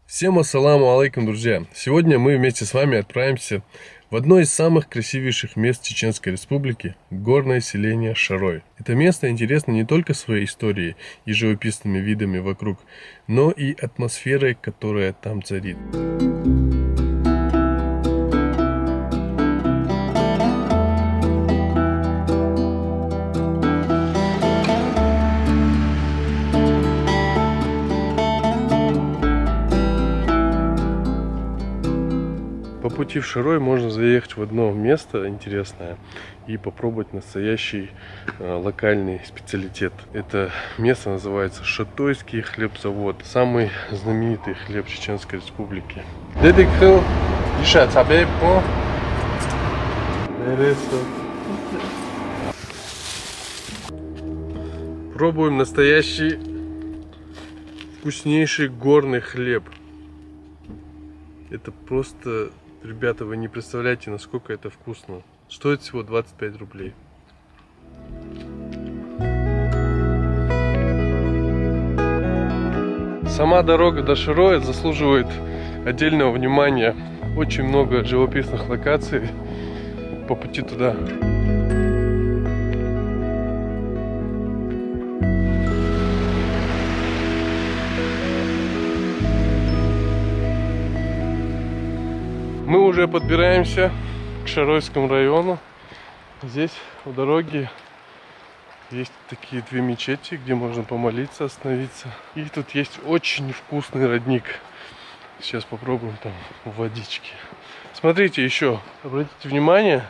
Всем ассаламу алейкум, друзья! Сегодня мы вместе с вами отправимся в одно из самых красивейших мест Чеченской Республики – горное селение Шарой. Это место интересно не только своей историей и живописными видами вокруг, но и атмосферой, которая там царит. По пути в Шарой можно заехать в одно место интересное и попробовать настоящий локальный специалитет. Это место называется Шатойский хлебзавод, самый знаменитый хлеб Чеченской Республики. Пробуем настоящий вкуснейший горный хлеб. Это просто... Ребята, вы не представляете, насколько это вкусно. Стоит всего 25 рублей. Сама дорога до Шароя заслуживает отдельного внимания. Очень много живописных локаций по пути туда. Мы уже подбираемся к Шаройскому району. Здесь у дороги есть такие две мечети, где можно помолиться, остановиться. И тут есть очень вкусный родник. Сейчас попробуем там водички. Смотрите еще, обратите внимание,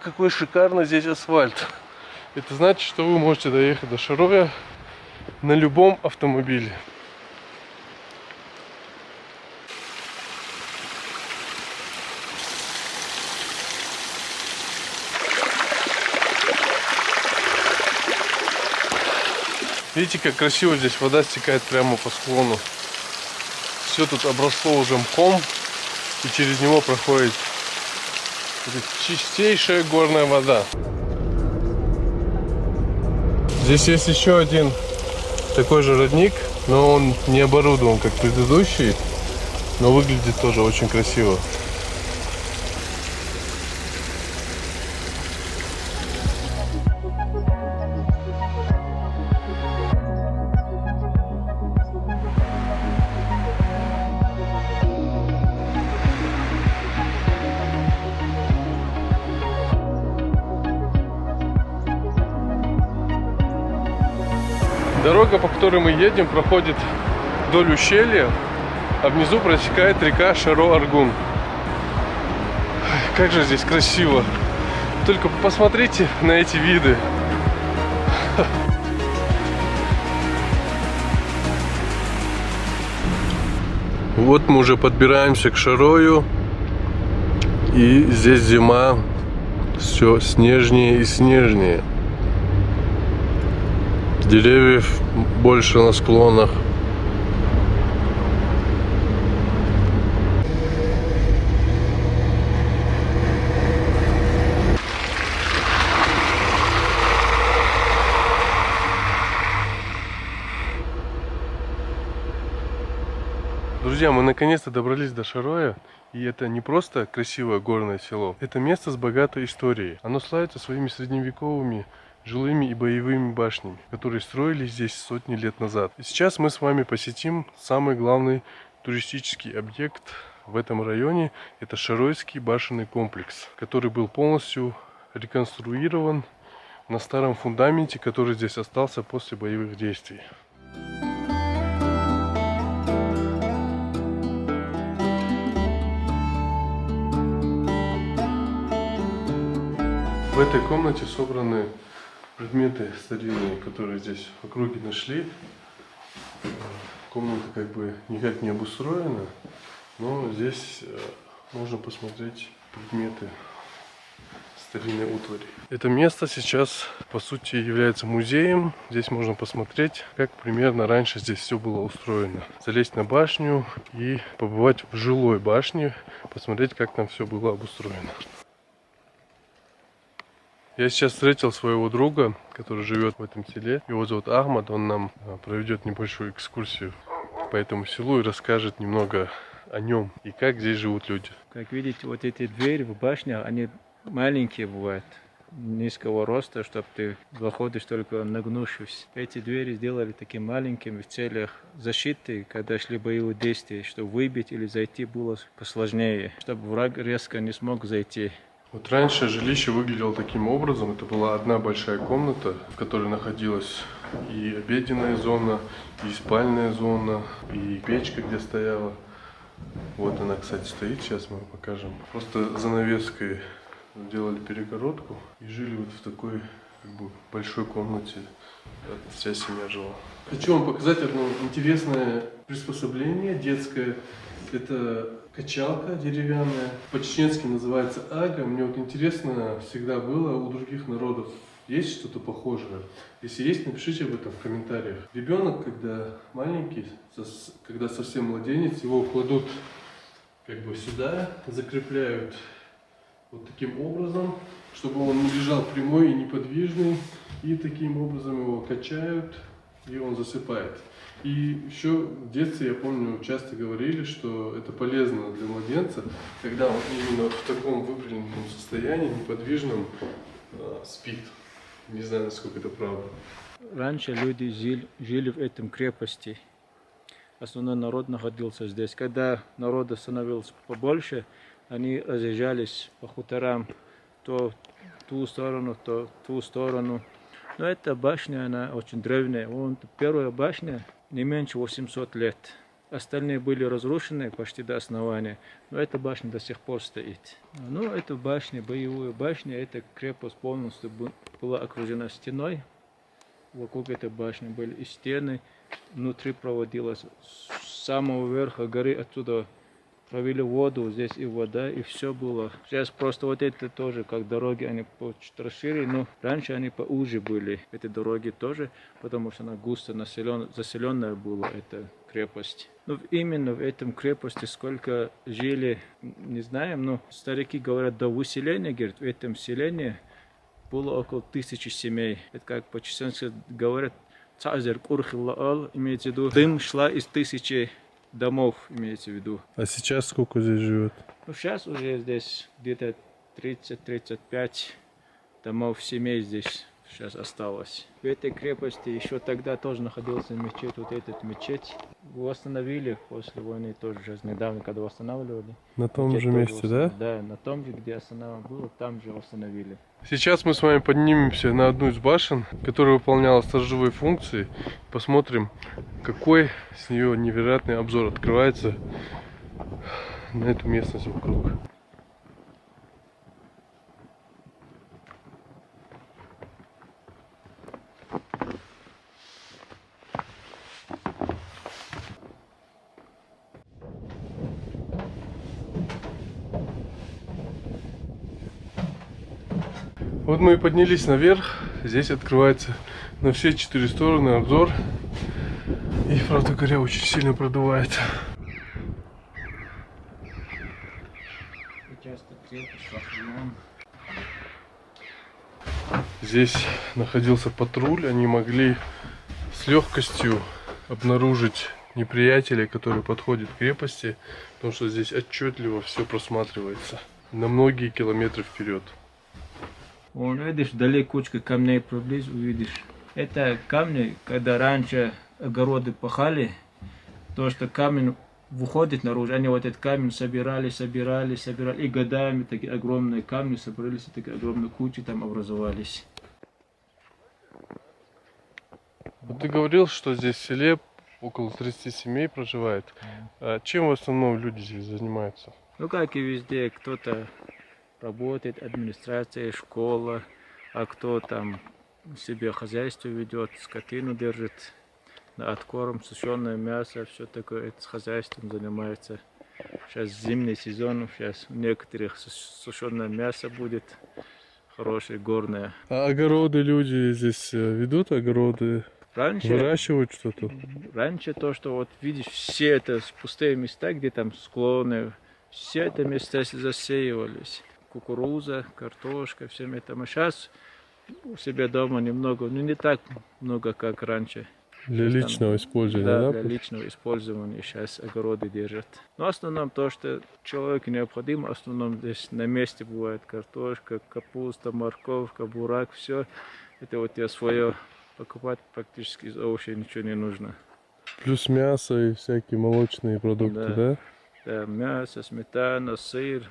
какой шикарный здесь асфальт. Это значит, что вы можете доехать до Шароя на любом автомобиле. Видите, как красиво здесь вода стекает прямо по склону. Все тут обросло уже мхом, и через него проходит чистейшая горная вода. Здесь есть еще один такой же родник, но он не оборудован как предыдущий, но выглядит тоже очень красиво. Дорога, по которой мы едем, проходит вдоль ущелья, а внизу протекает река Шаро-Аргун. Как же здесь красиво! Только посмотрите на эти виды. Вот мы уже подбираемся к Шарою, и здесь зима, все снежнее и снежнее. Деревьев больше на склонах. Друзья, мы наконец-то добрались до Шароя. И это не просто красивое горное село. Это место с богатой историей. Оно славится своими средневековыми жилыми и боевыми башнями, которые строились здесь сотни лет назад. И сейчас мы с вами посетим самый главный туристический объект в этом районе. Это Шаройский башенный комплекс, который был полностью реконструирован на старом фундаменте, который здесь остался после боевых действий. В этой комнате собраны предметы старинные, которые здесь в округе нашли. Комната как бы никак не обустроена, но здесь можно посмотреть предметы старинной утвари. Это место сейчас по сути является музеем. Здесь можно посмотреть, как примерно раньше здесь все было устроено. Залезть на башню и побывать в жилой башне, посмотреть, как там все было обустроено. Я сейчас встретил своего друга, который живет в этом селе. Его зовут Ахмад, он нам проведет небольшую экскурсию. по этому селу и расскажет немного о нем и как здесь живут люди. Как видите, вот эти двери в башне, они маленькие бывают, низкого роста, чтобы ты заходишь только нагнувшись. Эти двери сделали такими маленькими в целях защиты, когда шли боевые действия, чтобы выбить или зайти было посложнее, чтобы враг резко не смог зайти. Вот раньше жилище выглядело таким образом. Это была одна большая комната, в которой находилась и обеденная зона, и спальная зона, и печка, где стояла. Вот она, кстати, стоит, сейчас мы покажем. Просто занавеской делали перегородку и жили вот в такой большой комнате. Вся семья жила. Хочу вам показать одно интересное приспособление детское. Это качалка деревянная. По-чеченски называется ага. Мне вот интересно всегда было, у других народов есть что-то похожее? Если есть, напишите об этом в комментариях. Ребенок, когда маленький, когда совсем младенец, его кладут сюда, закрепляют вот таким образом, чтобы он не лежал прямой и неподвижный. И таким образом его качают, и он засыпает. И еще в детстве, я помню, часто говорили, что это полезно для младенца, когда он именно в таком выпрямленном состоянии, неподвижном, спит. Не знаю, насколько это правда. Раньше люди жили в этом крепости. Основной народ находился здесь. Когда народа становилось побольше, они разъезжались по хуторам, то в ту сторону, то в ту сторону. Но эта башня, она очень древняя. Первая башня не меньше 800 лет. Остальные были разрушены почти до основания, но эта башня до сих пор стоит. Ну, эта башня, боевая башня, эта крепость полностью была окружена стеной. Вокруг этой башни были и стены. Внутри проводилось с самого верха горы, оттуда провели воду, здесь и вода, и все было. Сейчас просто вот это тоже, как дороги, они чуть расширили, но раньше они поуже были, эти дороги тоже, потому что она густо заселенная была, эта крепость. Но именно в этом крепости сколько жили, не знаем, но старики говорят, до выселения, говорят, в этом селении было около 1000 семей. Это как по-чеченски говорят, цазер курхилла, имеется в виду, дым шла из 1000 домов, имеется в виду. А сейчас сколько здесь живет? Ну, сейчас уже здесь где-то 30-35 домов, семей здесь сейчас осталось. В этой крепости еще тогда тоже находился мечеть, вот этот мечеть. Восстановили после войны тоже, сейчас недавно, когда восстанавливали. На том же месте, да? Да, на том же, где основано было, там же восстановили. Сейчас мы с вами поднимемся на одну из башен, которая выполняла сторожевые функции. Посмотрим, какой с нее невероятный обзор открывается на эту местность вокруг. Вот мы и поднялись наверх. Здесь открывается на все 4 стороны обзор. И, правда говоря, очень сильно продувает. Здесь находился патруль. Они могли с легкостью обнаружить неприятеля, который подходит к крепости, потому что здесь отчетливо все просматривается на многие километры вперед. Вон, видишь, вдали кучка камней, приблизь, увидишь. Это камни, когда раньше огороды пахали, то, что камень выходит наружу, они вот этот камень собирали, и годами такие огромные камни собрались, и такие огромные кучи там образовались. Вот ты говорил, что здесь в селе около 30 семей проживает. А чем в основном люди здесь занимаются? Ну, как и везде, кто-то работает, администрация, школа, а кто там себе хозяйство ведет, скотину держит, на откорм, сушеное мясо, все такое, это с хозяйством занимается. Сейчас зимний сезон, сейчас у некоторых сушеное мясо будет, хорошее, горное. А огороды люди здесь ведут, огороды? Раньше, выращивают что-то? Раньше то, что вот видишь, все это пустые места, где там склоны, все это места засеивались. Кукуруза, картошка, всем это. А сейчас у себя дома немного, но не так много, как раньше. Для Сейчас там- личного использования, Да, да? для личного использования сейчас огороды держат. Но в основном то, что человеку необходимо, в основном здесь на месте бывает картошка, капуста, морковка, бурак, все. Это вот я свое покупать практически из овощей ничего не нужно. Плюс мясо и всякие молочные продукты, Да. да? Да, мясо, сметана, сыр,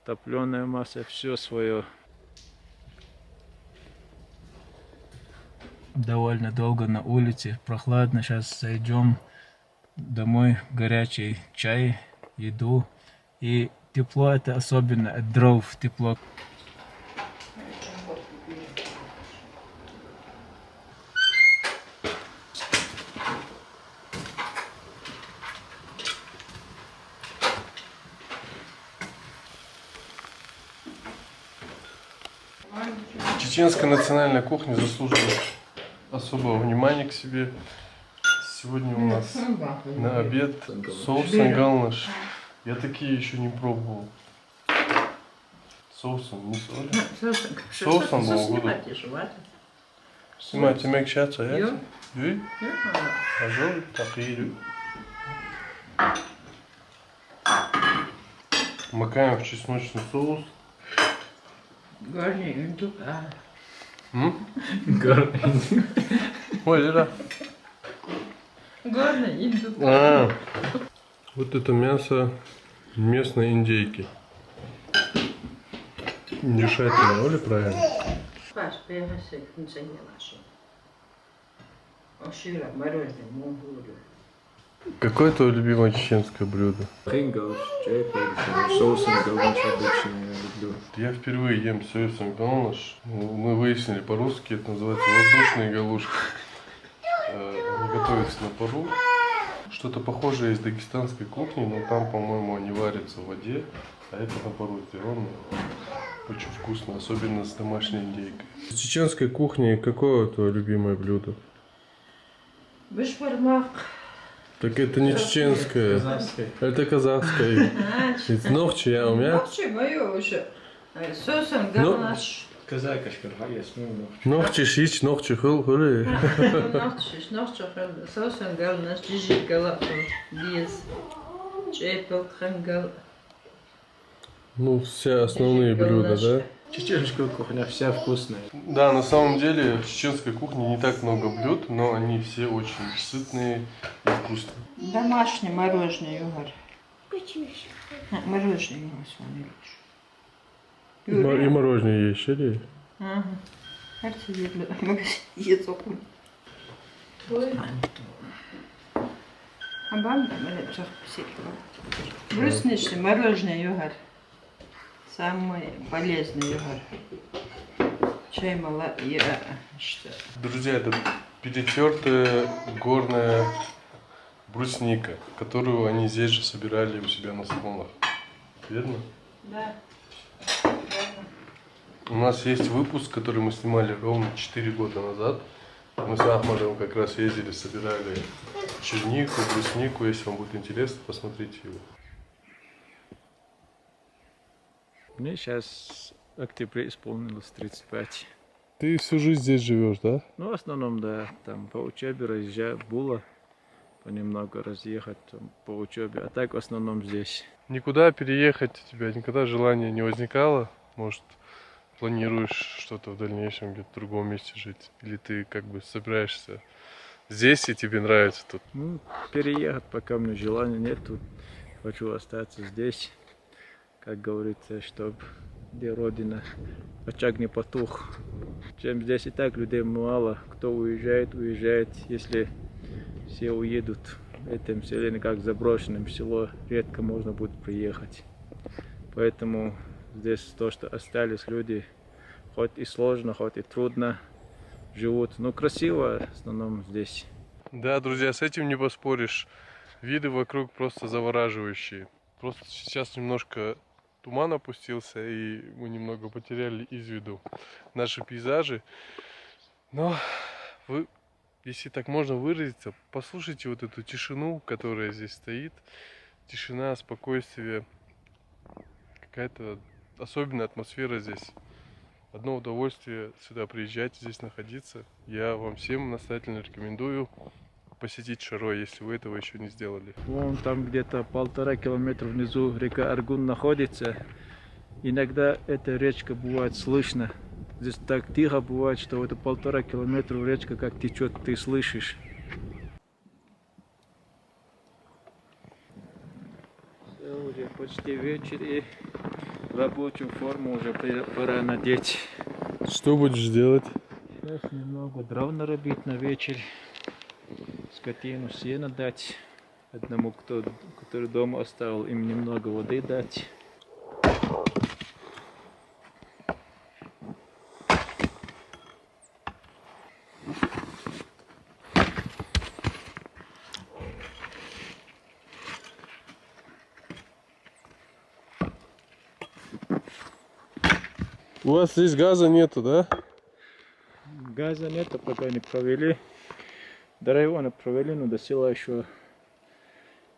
топленая масса, все свое. Довольно долго на улице, прохладно. Сейчас зайдем домой, горячий чай, еду. И тепло это особенно от дров тепло. Чеченская национальная кухня заслуживает особого внимания к себе. Сегодня у нас на обед соус ангалнаш. Я такие еще не пробовал. Соусом, не соли. Соусом могу. Снимать yemek şat hayat. Yuy. Ажол такие. Макаем в чесночный соус. Ой, Лера. А, вот это мясо местной индейки. Индюшатина, Оля, правильно? Какое твое любимое чеченское блюдо? Прингл, соус ангалнаш обычный я люблю. Я впервые ем соус ангалнаш. Мы выяснили по-русски, это называется воздушные галушки. Они готовятся на пару. Что-то похожее из дагестанской кухни, но там, по-моему, они варятся в воде, а это на пару сделано. Очень вкусно, особенно с домашней индейкой. С чеченской кухни какое твое любимое блюдо? Бешбармак. Так это не чеченское, это казахское. Это ногчи, я умею. Ногчи мое уже. Соус ангалнаш. Казакашка, Ногчи шич, ногчи хыл, хылы. Ногчи, соус ангалнаш, джижи галапон, диез. Чепел, хангал. Ну, все основные блюда, да? Чеченская кухня вся вкусная. Да, на самом деле в чеченской кухне не так много блюд, но они все очень сытные и вкусные. Домашнее мороженое, Югар. Мороженое его смотришь. И мороженое есть, или? Ага. Herkes yerli. Magazin okun. А бам, это çok психо. Брусничный мороженое, Югар. Самый полезный, Югар. Чай мала и что? Друзья, это перетертая горная брусника, которую они здесь же собирали у себя на склонах. Верно? Да. У нас есть выпуск, который мы снимали ровно 4 года назад. Мы с Ахмадом как раз ездили, собирали чернику, бруснику. Если вам будет интересно, посмотрите его. Мне сейчас в октябре исполнилось 35. Ты всю жизнь здесь живешь, да? Ну, в основном, да, там по учебе разъезжаю, было понемногу разъехать там, по учебе, а так в основном здесь. Никуда переехать у тебя никогда желания не возникало? Может, планируешь что-то в дальнейшем где-то в другом месте жить? Или ты как бы собираешься здесь и тебе нравится тут? Ну, переехать пока у меня желания нет, тут хочу остаться здесь, как говорится, чтобы где родина, очаг не потух. Чем здесь и так людей мало, кто уезжает, уезжает, если все уедут в этом селе, как заброшенном село, редко можно будет приехать. Поэтому здесь то, что остались люди, хоть и сложно, хоть и трудно, живут, но красиво в основном здесь. Да, друзья, с этим не поспоришь. Виды вокруг просто завораживающие. Просто сейчас немножко туман опустился, и мы немного потеряли из виду наши пейзажи. Но вы, если так можно выразиться, послушайте вот эту тишину, которая здесь стоит. Тишина, спокойствие, какая-то особенная атмосфера здесь. Одно удовольствие сюда приезжать, здесь находиться. Я вам всем настоятельно рекомендую посетить Шарой, если вы этого еще не сделали. Вон там где-то 1,5 километра внизу река Аргун находится. Иногда эта речка бывает слышно. Здесь так тихо бывает, что это 1,5 километра речка как течет, ты слышишь. Все, уже почти вечер и рабочую форму уже пора надеть. Что будешь делать? Сейчас немного дров нарубить на вечер. Скотину сено дать. Одному, который дома оставил, им немного воды дать. У вас здесь газа нету, да? Газа нету, пока не провели. До района провели, но до села еще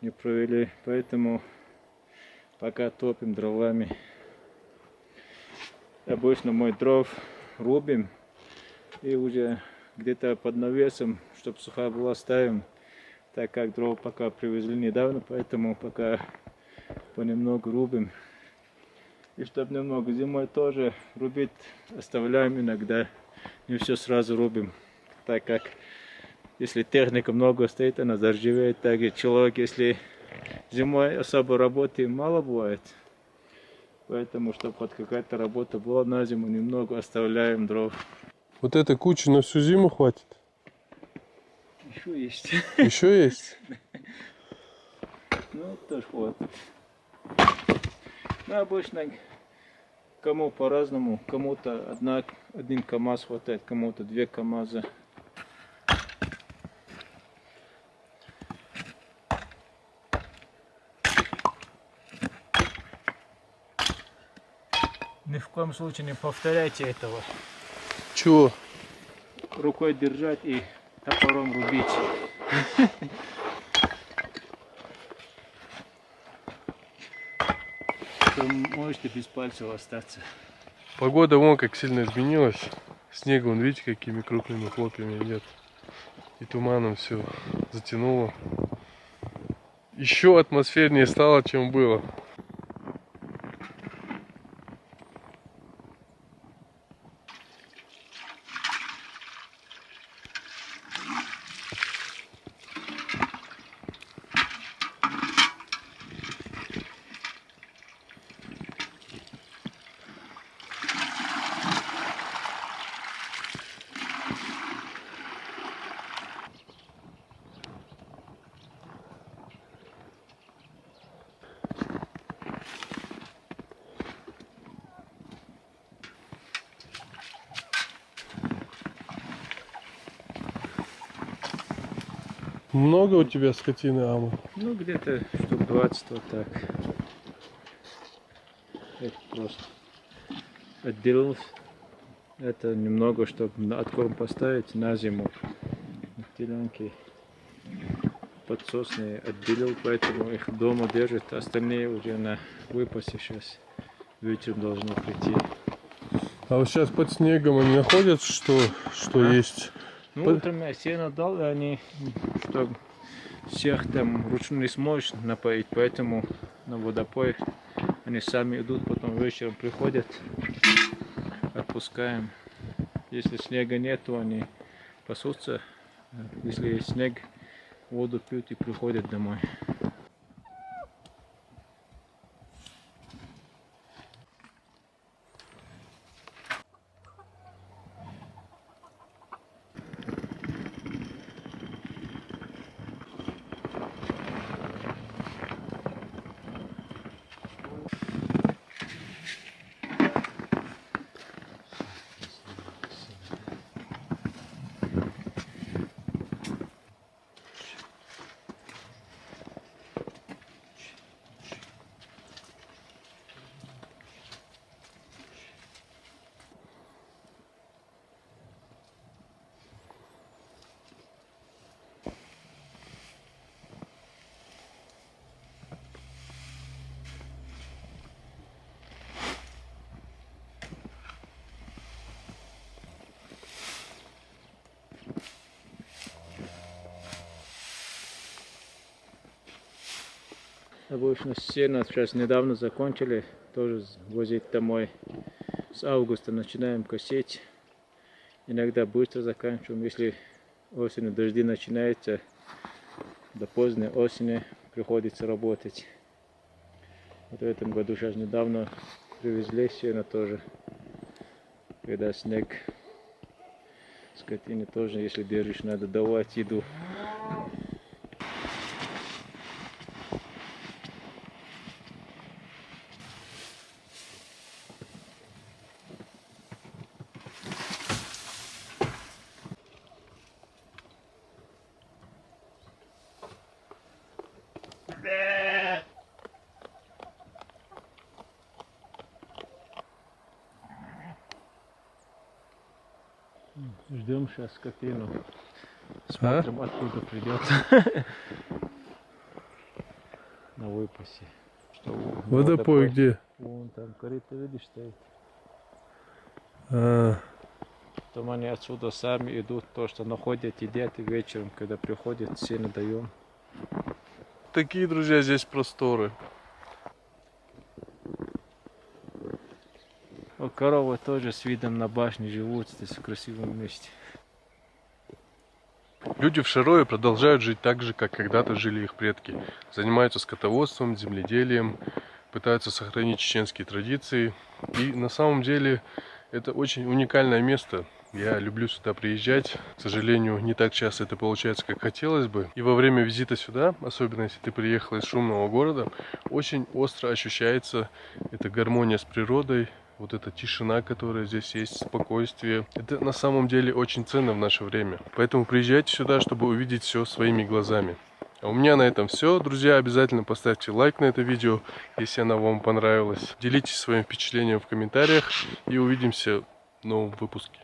не провели. Поэтому пока топим дровами. Обычно мы дров рубим и уже где-то под навесом, чтобы сухая была, ставим. Так как дров пока привезли недавно, поэтому пока понемногу рубим. И чтобы немного зимой тоже рубить, оставляем иногда. Не все сразу рубим. Так как если техника много стоит, она заржавеет. Так и человек, если зимой особо работы мало бывает. Поэтому, чтобы хоть какая-то работа была на зиму, немного оставляем дров. Вот этой кучи на всю зиму хватит? Еще есть. Еще есть? Ну, тоже хватит. Ну, обычно кому по-разному. Кому-то один КАМАЗ хватает, кому-то 2 КАМАЗа. Ни в коем случае не повторяйте этого. Чего? Рукой держать и топором рубить. То можете без пальцев остаться. Погода вон как сильно изменилась. Снега, вон видите, какими крупными хлопьями идет. И туманом все затянуло. Еще атмосфернее стало, чем было. Много у тебя скотины, Ама? Ну, где-то штук 20 вот так. Это просто отделил. Это немного, чтобы на откорм поставить на зиму. Делянки подсосные отделил, поэтому их дома держат. Остальные уже на выпасе сейчас. Вечером должно прийти. А вот сейчас под снегом они находят, что есть? Ну, утром я сено дал, и они, чтобы всех там вручную не сможешь напоить, поэтому на водопой они сами идут, потом вечером приходят, отпускаем. Если снега нет, то они пасутся. Если есть снег, воду пьют и приходят домой. Обычно сено сейчас недавно закончили, тоже возить домой. С августа начинаем косить. Иногда быстро заканчиваем. Если осенью дожди начинаются, до поздней осени приходится работать. Вот в этом году сейчас недавно привезли сено тоже. Когда снег, скотине тоже, если держишь, надо давать еду. Ждем сейчас скотину. Смотрим, откуда придет. На выпасе. Что Водопой где? Вон там корыто, видишь, стоит. А, Потом они отсюда сами идут, то, что находят, едят, и вечером, когда приходят, сено даем. такие, друзья, здесь просторы. Вот коровы тоже с видом на башню живут здесь в красивом месте. Люди в Шарое продолжают жить так же, как когда-то жили их предки. Занимаются скотоводством, земледелием, пытаются сохранить чеченские традиции. И на самом деле это очень уникальное место. Я люблю сюда приезжать. К сожалению, не так часто это получается, как хотелось бы. И во время визита сюда, особенно если ты приехал из шумного города, очень остро ощущается эта гармония с природой. Вот эта тишина, которая здесь есть, спокойствие. Это на самом деле очень ценно в наше время. Поэтому приезжайте сюда, чтобы увидеть все своими глазами. А у меня на этом все. Друзья, обязательно поставьте лайк на это видео, если оно вам понравилось. Делитесь своим впечатлением в комментариях и увидимся в новом выпуске.